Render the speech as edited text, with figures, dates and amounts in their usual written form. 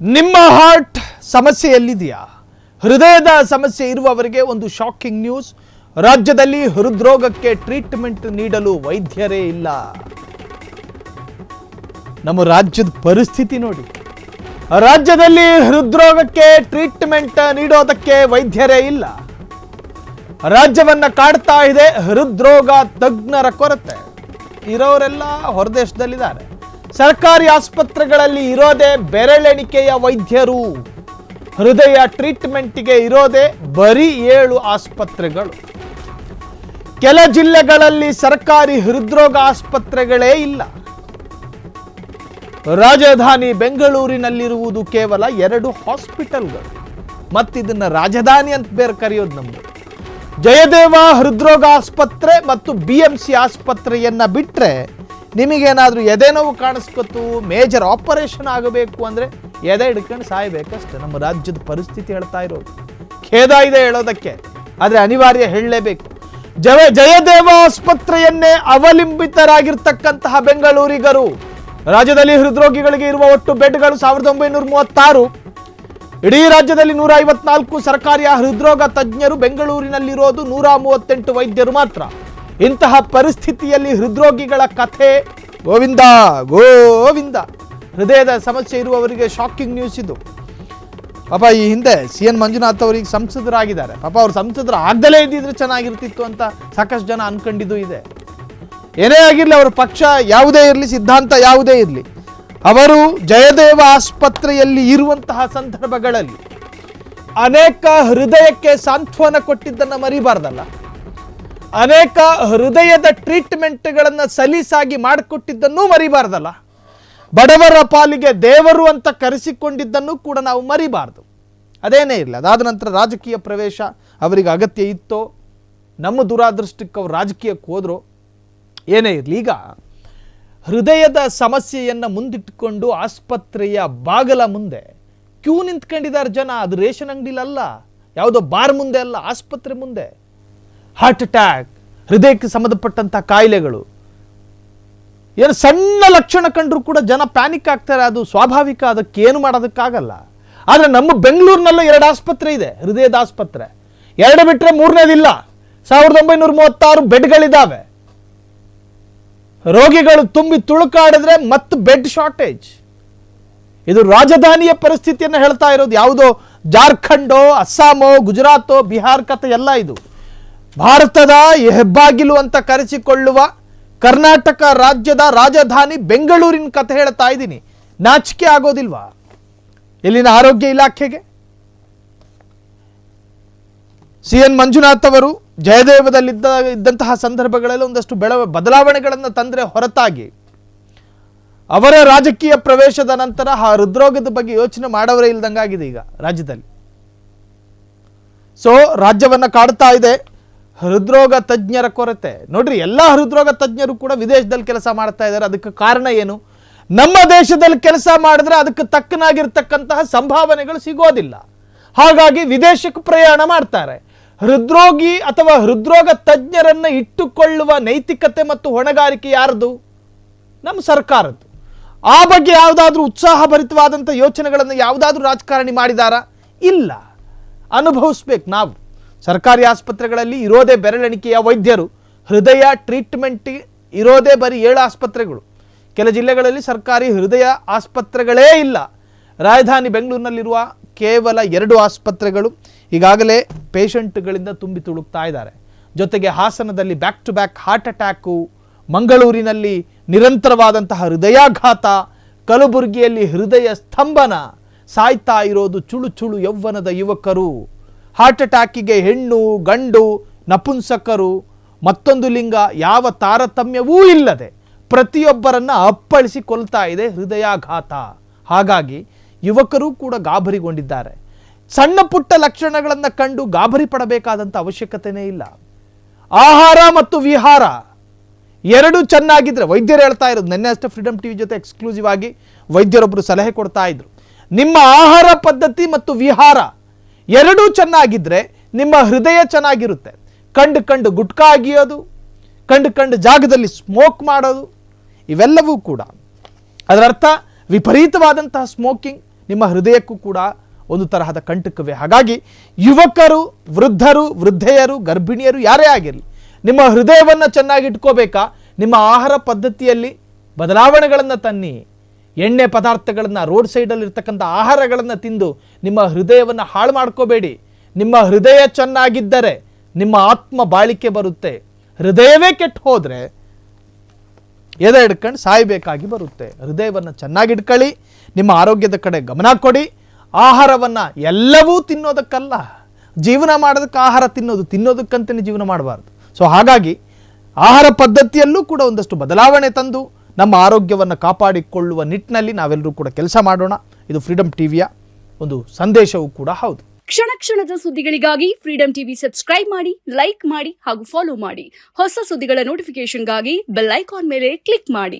ನಿಮ್ಮ ಹಾರ್ಟ್ ಸಮಸ್ಯೆ ಎಲ್ಲಿದೆಯಾ? ಹೃದಯದ ಸಮಸ್ಯೆ ಇರುವವರಿಗೆ ಒಂದು ಶಾಕಿಂಗ್ ನ್ಯೂಸ್. ರಾಜ್ಯದಲ್ಲಿ ಹೃದ್ರೋಗಕ್ಕೆ ಟ್ರೀಟ್ಮೆಂಟ್ ನೀಡಲು ವೈದ್ಯರೇ ಇಲ್ಲ. ನಮ್ಮ ರಾಜ್ಯದ ಪರಿಸ್ಥಿತಿ ನೋಡಿ. ರಾಜ್ಯದಲ್ಲಿ ಹೃದ್ರೋಗಕ್ಕೆ ಟ್ರೀಟ್ಮೆಂಟ್ ನೀಡೋದಕ್ಕೆ ವೈದ್ಯರೇ ಇಲ್ಲ. ರಾಜ್ಯವನ್ನ ಕಾಡ್ತಾ ಇದೆ ಹೃದ್ರೋಗ ತಜ್ಞರ ಕೊರತೆ. ಇರೋರೆಲ್ಲ ಹೊರದೇಶದಲ್ಲಿದ್ದಾರೆ. ಸರ್ಕಾರಿ ಆಸ್ಪತ್ರೆಗಳಲ್ಲಿ ಇರೋದೇ ಬೆರಳೆಣಿಕೆಯ ವೈದ್ಯರು. ಹೃದಯ ಟ್ರೀಟ್ಮೆಂಟ್ಗೆ ಇರೋದೇ ಬರೀ 7 ಆಸ್ಪತ್ರೆಗಳು. ಕೆಲ ಜಿಲ್ಲೆಗಳಲ್ಲಿ ಸರ್ಕಾರಿ ಹೃದ್ರೋಗ ಆಸ್ಪತ್ರೆಗಳೇ ಇಲ್ಲ. ರಾಜಧಾನಿ ಬೆಂಗಳೂರಿನಲ್ಲಿರುವುದು ಕೇವಲ 2 ಹಾಸ್ಪಿಟಲ್ಗಳು. ಮತ್ತಿದನ್ನ ರಾಜಧಾನಿ ಅಂತ ಬೇರೆ ಕರೆಯೋದು ನಮ್ದು. ಜಯದೇವ ಹೃದ್ರೋಗ ಆಸ್ಪತ್ರೆ ಮತ್ತು BMC ಆಸ್ಪತ್ರೆಯನ್ನ ಬಿಟ್ರೆ ನಿಮಗೇನಾದ್ರೂ ಎದೆ ನೋವು ಕಾಣಿಸ್ಕೊತು, ಮೇಜರ್ ಆಪರೇಷನ್ ಆಗಬೇಕು ಅಂದ್ರೆ ಎದೆ ಹಿಡ್ಕೊಂಡು ಸಾಯಬೇಕಷ್ಟೆ. ನಮ್ಮ ರಾಜ್ಯದ ಪರಿಸ್ಥಿತಿ ಹೇಳ್ತಾ ಇರೋದು. ಖೇದ ಇದೆ ಹೇಳೋದಕ್ಕೆ, ಆದ್ರೆ ಅನಿವಾರ್ಯ ಹೇಳಲೇಬೇಕು. ಜಯದೇವ ಆಸ್ಪತ್ರೆಯನ್ನೇ ಅವಲಂಬಿತರಾಗಿರ್ತಕ್ಕಂತಹ ಬೆಂಗಳೂರಿಗರು. ರಾಜ್ಯದಲ್ಲಿ ಹೃದ್ರೋಗಿಗಳಿಗೆ ಇರುವ ಒಟ್ಟು ಬೆಡ್ಗಳು 1936. ಇಡೀ ರಾಜ್ಯದಲ್ಲಿ 154 ಸರ್ಕಾರಿ ಹೃದ್ರೋಗ ತಜ್ಞರು. ಬೆಂಗಳೂರಿನಲ್ಲಿರೋದು 138 ವೈದ್ಯರು ಮಾತ್ರ. ಇಂತಹ ಪರಿಸ್ಥಿತಿಯಲ್ಲಿ ಹೃದ್ರೋಗಿಗಳ ಕಥೆ ಗೋವಿಂದ ಗೋವಿಂದ. ಹೃದಯದ ಸಮಸ್ಯೆ ಇರುವವರಿಗೆ ಶಾಕಿಂಗ್ ನ್ಯೂಸ್ ಇದು. ಪಾಪ ಈ ಹಿಂದೆ CN ಮಂಜುನಾಥ್ ಅವರಿಗೆ ಸಂಸದರಾಗಿದ್ದಾರೆ. ಪಾಪ ಅವ್ರು ಸಂಸದರು ಆಗದಲೇ ಇದ್ದಿದ್ರೆ ಚೆನ್ನಾಗಿರ್ತಿತ್ತು ಅಂತ ಸಾಕಷ್ಟು ಜನ ಅನ್ಕೊಂಡಿದ್ದು ಇದೆ. ಏನೇ ಆಗಿರಲಿ, ಅವರ ಪಕ್ಷ ಯಾವುದೇ ಇರಲಿ, ಸಿದ್ಧಾಂತ ಯಾವುದೇ ಇರಲಿ, ಅವರು ಜಯದೇವ ಆಸ್ಪತ್ರೆಯಲ್ಲಿ ಇರುವಂತಹ ಸಂದರ್ಭಗಳಲ್ಲಿ ಅನೇಕ ಹೃದಯಕ್ಕೆ ಸಾಂತ್ವನ ಕೊಟ್ಟಿದ್ದನ್ನು ಮರಿಬಾರ್ದಲ್ಲ. ಅನೇಕ ಹೃದಯದ ಟ್ರೀಟ್ಮೆಂಟ್ಗಳನ್ನು ಸಲೀಸಾಗಿ ಮಾಡಿಕೊಟ್ಟಿದ್ದನ್ನೂ ಮರಿಬಾರ್ದಲ್ಲ. ಬಡವರ ಪಾಲಿಗೆ ದೇವರು ಅಂತ ಕರೆಸಿಕೊಂಡಿದ್ದನ್ನು ಕೂಡ ನಾವು ಮರಿಬಾರ್ದು. ಅದೇನೇ ಇರಲಿ, ಅದಾದ ನಂತರ ರಾಜಕೀಯ ಪ್ರವೇಶ ಅವರಿಗೆ ಅಗತ್ಯ ಇತ್ತೋ, ನಮ್ಮ ದುರಾದೃಷ್ಟಕ್ಕೆ ಅವರು ರಾಜಕೀಯಕ್ಕೆ ಹೋದ್ರು, ಏನೇ ಇರಲಿ, ಈಗ ಹೃದಯದ ಸಮಸ್ಯೆಯನ್ನು ಮುಂದಿಟ್ಟುಕೊಂಡು ಆಸ್ಪತ್ರೆಯ ಬಾಗಲ ಮುಂದೆ ಕ್ಯೂ ನಿಂತ್ಕೊಂಡಿದ್ದಾರೆ ಜನ. ಅದು ರೇಷನ್ ಅಂಗಡಿಲಲ್ಲ, ಯಾವುದೋ ಬಾರ್ ಮುಂದೆ ಅಲ್ಲ, ಆಸ್ಪತ್ರೆ ಮುಂದೆ. ಹಾರ್ಟ್ ಅಟ್ಯಾಕ್, ಹೃದಯಕ್ಕೆ ಸಂಬಂಧಪಟ್ಟಂಥ ಕಾಯಿಲೆಗಳು, ಏನು ಸಣ್ಣ ಲಕ್ಷಣ ಕಂಡ್ರೂ ಕೂಡ ಜನ ಪ್ಯಾನಿಕ್ ಆಗ್ತಾರೆ. ಅದು ಸ್ವಾಭಾವಿಕ, ಅದಕ್ಕೆ ಏನು ಮಾಡೋದಕ್ಕಾಗಲ್ಲ. ಆದರೆ ನಮ್ಮ ಬೆಂಗಳೂರಿನಲ್ಲೂ 2 ಆಸ್ಪತ್ರೆ ಇದೆ, ಹೃದಯದ ಆಸ್ಪತ್ರೆ. 2 ಬಿಟ್ಟರೆ 3ನೇದಿಲ್ಲ. 1936 ಬೆಡ್ಗಳಿದ್ದಾವೆ. ರೋಗಿಗಳು ತುಂಬಿ ತುಳುಕಾಡಿದ್ರೆ ಮತ್ತು ಬೆಡ್ ಶಾರ್ಟೇಜ್. ಇದು ರಾಜಧಾನಿಯ ಪರಿಸ್ಥಿತಿಯನ್ನು ಹೇಳ್ತಾ ಇರೋದು. ಯಾವುದೋ ಜಾರ್ಖಂಡೋ, ಅಸ್ಸಾಮೋ, ಗುಜರಾತೋ, ಬಿಹಾರ್ ಕಥೆ ಎಲ್ಲ ಇದು. ಭಾರತದ ಹೆಬ್ಬಾಗಿಲು ಅಂತ ಕರೆಸಿಕೊಳ್ಳುವ ಕರ್ನಾಟಕ ರಾಜ್ಯದ ರಾಜಧಾನಿ ಬೆಂಗಳೂರಿನ ಕಥೆ ಹೇಳ್ತಾ ಇದ್ದೀನಿ. ನಾಚಿಕೆ ಆಗೋದಿಲ್ವಾ ಇಲ್ಲಿನ ಆರೋಗ್ಯ ಇಲಾಖೆಗೆ? CN ಮಂಜುನಾಥ್ ಅವರು ಜಯದೇವದಲ್ಲಿದ್ದಂತಹ ಸಂದರ್ಭಗಳಲ್ಲಿ ಒಂದಷ್ಟು ಬದಲಾವಣೆಗಳನ್ನು ತಂದರೆ ಹೊರತಾಗಿ ಅವರ ರಾಜಕೀಯ ಪ್ರವೇಶದ ನಂತರ ಆ ಹೃದ್ರೋಗದ ಬಗ್ಗೆ ಯೋಚನೆ ಮಾಡೋರೇ ಇಲ್ದಂಗಾಗಿದೆ ಈಗ ರಾಜ್ಯದಲ್ಲಿ. ಸೊ ರಾಜ್ಯವನ್ನ ಕಾಡ್ತಾ ಇದೆ ಹೃದ್ರೋಗ ತಜ್ಞರ ಕೊರತೆ. ನೋಡ್ರಿ, ಎಲ್ಲ ಹೃದ್ರೋಗ ತಜ್ಞರು ಕೂಡ ವಿದೇಶದಲ್ಲಿ ಕೆಲಸ ಮಾಡ್ತಾ ಇದ್ದಾರೆ. ಅದಕ್ಕೆ ಕಾರಣ ಏನು? ನಮ್ಮ ದೇಶದಲ್ಲಿ ಕೆಲಸ ಮಾಡಿದ್ರೆ ಅದಕ್ಕೆ ತಕ್ಕನಾಗಿರ್ತಕ್ಕಂತಹ ಸಂಭಾವನೆಗಳು ಸಿಗೋದಿಲ್ಲ. ಹಾಗಾಗಿ ವಿದೇಶಕ್ಕೆ ಪ್ರಯಾಣ ಮಾಡ್ತಾರೆ. ಹೃದ್ರೋಗಿ ಅಥವಾ ಹೃದ್ರೋಗ ತಜ್ಞರನ್ನ ಇಟ್ಟುಕೊಳ್ಳುವ ನೈತಿಕತೆ ಮತ್ತು ಹೊಣೆಗಾರಿಕೆ ಯಾರದು? ನಮ್ಮ ಸರ್ಕಾರದ್ದು. ಆ ಬಗ್ಗೆ ಯಾವುದಾದ್ರೂ ಉತ್ಸಾಹಭರಿತವಾದಂಥ ಯೋಚನೆಗಳನ್ನು ಯಾವುದಾದ್ರೂ ರಾಜಕಾರಣಿ ಮಾಡಿದಾರಾ? ಇಲ್ಲ. ಅನುಭವಿಸ್ಬೇಕು ನಾವು. ಸರ್ಕಾರಿ ಆಸ್ಪತ್ರೆಗಳಲ್ಲಿ ಇರೋದೇ ಬೆರಳೆಣಿಕೆಯ ವೈದ್ಯರು. ಹೃದಯ ಟ್ರೀಟ್ಮೆಂಟ್ ಇರೋದೇ ಬರೀ 7 ಆಸ್ಪತ್ರೆಗಳು. ಕೆಲ ಜಿಲ್ಲೆಗಳಲ್ಲಿ ಸರ್ಕಾರಿ ಹೃದಯ ಆಸ್ಪತ್ರೆಗಳೇ ಇಲ್ಲ. ರಾಜಧಾನಿ ಬೆಂಗಳೂರಿನಲ್ಲಿರುವ ಕೇವಲ 2 ಆಸ್ಪತ್ರೆಗಳು ಈಗಾಗಲೇ ಪೇಷಂಟ್ಗಳಿಂದ ತುಂಬಿ ತುಳುಕ್ತಾ ಇದ್ದಾರೆ. ಜೊತೆಗೆ ಹಾಸನದಲ್ಲಿ back to back heart attack, ಮಂಗಳೂರಿನಲ್ಲಿ ನಿರಂತರವಾದಂತಹ ಹೃದಯಾಘಾತ, ಕಲಬುರಗಿಯಲ್ಲಿ ಹೃದಯ ಸ್ತಂಭನ, ಸಾಯ್ತಾ ಇರೋದು ಚುಳು ಚುಳು ಯೌವನದ ಯುವಕರು. ಹಾರ್ಟ್ ಅಟ್ಯಾಕಿಗೆ ಹೆಣ್ಣು ಗಂಡು ನಪುಂಸಕರು ಮತ್ತೊಂದು ಲಿಂಗ ಯಾವ ತಾರತಮ್ಯವೂ ಇಲ್ಲದೆ ಪ್ರತಿಯೊಬ್ಬರನ್ನ ಅಪ್ಪಳಿಸಿ ಕೊಲ್ತಾ ಇದೆ ಹೃದಯಾಘಾತ. ಹಾಗಾಗಿ ಯುವಕರು ಕೂಡ ಗಾಬರಿಗೊಂಡಿದ್ದಾರೆ. ಸಣ್ಣ ಪುಟ್ಟ ಲಕ್ಷಣಗಳನ್ನು ಕಂಡು ಗಾಬರಿ ಪಡಬೇಕಾದಂಥ ಅವಶ್ಯಕತೆಯೇ ಇಲ್ಲ. ಆಹಾರ ಮತ್ತು ವಿಹಾರ 2 ಚೆನ್ನಾಗಿದ್ರೆ, ವೈದ್ಯರು ಹೇಳ್ತಾ ಇರೋದು, ನಿನ್ನೆ ಅಷ್ಟೇ ಫ್ರೀಡಮ್ ಟಿವಿ ಜೊತೆ ಎಕ್ಸ್ಕ್ಲೂಸಿವ್ ಆಗಿ ವೈದ್ಯರೊಬ್ಬರು ಸಲಹೆ ಕೊಡ್ತಾ ಇದ್ರು. ನಿಮ್ಮ ಆಹಾರ ಪದ್ಧತಿ ಮತ್ತು ವಿಹಾರ 2 ಚೆನ್ನಾಗಿದ್ರೆ ನಿಮ್ಮ ಹೃದಯ ಚೆನ್ನಾಗಿರುತ್ತೆ. ಕಂಡು ಗುಟ್ಕಾ ಅಗಿಯೋದು, ಕಂಡು ಜಾಗದಲ್ಲಿ ಸ್ಮೋಕ್ ಮಾಡೋದು, ಇವೆಲ್ಲವೂ ಕೂಡ ಅದರ ಅರ್ಥ ವಿಪರೀತವಾದಂತಹ ಸ್ಮೋಕಿಂಗ್ ನಿಮ್ಮ ಹೃದಯಕ್ಕೂ ಕೂಡ ಒಂದು ತರಹದ ಕಂಟಕವೇ. ಹಾಗಾಗಿ ಯುವಕರು, ವೃದ್ಧರು, ವೃದ್ಧೆಯರು, ಗರ್ಭಿಣಿಯರು ಯಾರೇ ಆಗಿರಲಿ, ನಿಮ್ಮ ಹೃದಯವನ್ನು ಚೆನ್ನಾಗಿ ಇಟ್ಕೋಬೇಕಾ, ನಿಮ್ಮ ಆಹಾರ ಪದ್ಧತಿಯಲ್ಲಿ ಬದಲಾವಣೆಗಳನ್ನು ತನ್ನಿ. ಎಣ್ಣೆ ಪದಾರ್ಥಗಳನ್ನು, ರೋಡ್ ಸೈಡಲ್ಲಿ ಇರ್ತಕ್ಕಂಥ ಆಹಾರಗಳನ್ನು ತಿಂದು ನಿಮ್ಮ ಹೃದಯವನ್ನು ಹಾಳು ಮಾಡ್ಕೋಬೇಡಿ. ನಿಮ್ಮ ಹೃದಯ ಚೆನ್ನಾಗಿದ್ದರೆ ನಿಮ್ಮ ಆತ್ಮ ಬಾಳಿಕೆ ಬರುತ್ತೆ. ಹೃದಯವೇ ಕೆಟ್ಟು ಹೋದರೆ ಎದೆ ಹಿಡ್ಕೊಂಡು ಸಾಯಬೇಕಾಗಿ ಬರುತ್ತೆ. ಹೃದಯವನ್ನು ಚೆನ್ನಾಗಿಟ್ಕೊಳ್ಳಿ, ನಿಮ್ಮ ಆರೋಗ್ಯದ ಕಡೆ ಗಮನ ಕೊಡಿ. ಆಹಾರವನ್ನು ಎಲ್ಲವೂ ತಿನ್ನೋದಕ್ಕಲ್ಲ, ಜೀವನ ಮಾಡೋದಕ್ಕೆ ಆಹಾರ ತಿನ್ನೋದಕ್ಕಂತಲೇ ಜೀವನ ಮಾಡಬಾರ್ದು. ಸೊ ಹಾಗಾಗಿ ಆಹಾರ ಪದ್ಧತಿಯಲ್ಲೂ ಕೂಡ ಒಂದಷ್ಟು ಬದಲಾವಣೆ ತಂದು ನಮ್ಮ ಆರೋಗ್ಯವನ್ನು ಕಾಪಾಡಿಕೊಳ್ಳುವ ನಿಟ್ಟಿನಲ್ಲಿ ನಾವೆಲ್ಲರೂ ಕೂಡ ಕೆಲಸ ಮಾಡೋಣ. ಇದು ಫ್ರೀಡಮ್ ಟಿವಿಯ ಒಂದು ಸಂದೇಶವೂ ಕೂಡ ಹೌದು. ಕ್ಷಣ ಕ್ಷಣದ ಸುದ್ದಿಗಳಿಗಾಗಿ ಫ್ರೀಡಮ್ ಟಿವಿ ಸಬ್ಸ್ಕ್ರೈಬ್ ಮಾಡಿ, ಲೈಕ್ ಮಾಡಿ ಹಾಗೂ ಫಾಲೋ ಮಾಡಿ. ಹೊಸ ಸುದ್ದಿಗಳ ನೋಟಿಫಿಕೇಶನ್ಗಾಗಿ ಬೆಲ್ ಐಕಾನ್ ಮೇಲೆ ಕ್ಲಿಕ್ ಮಾಡಿ.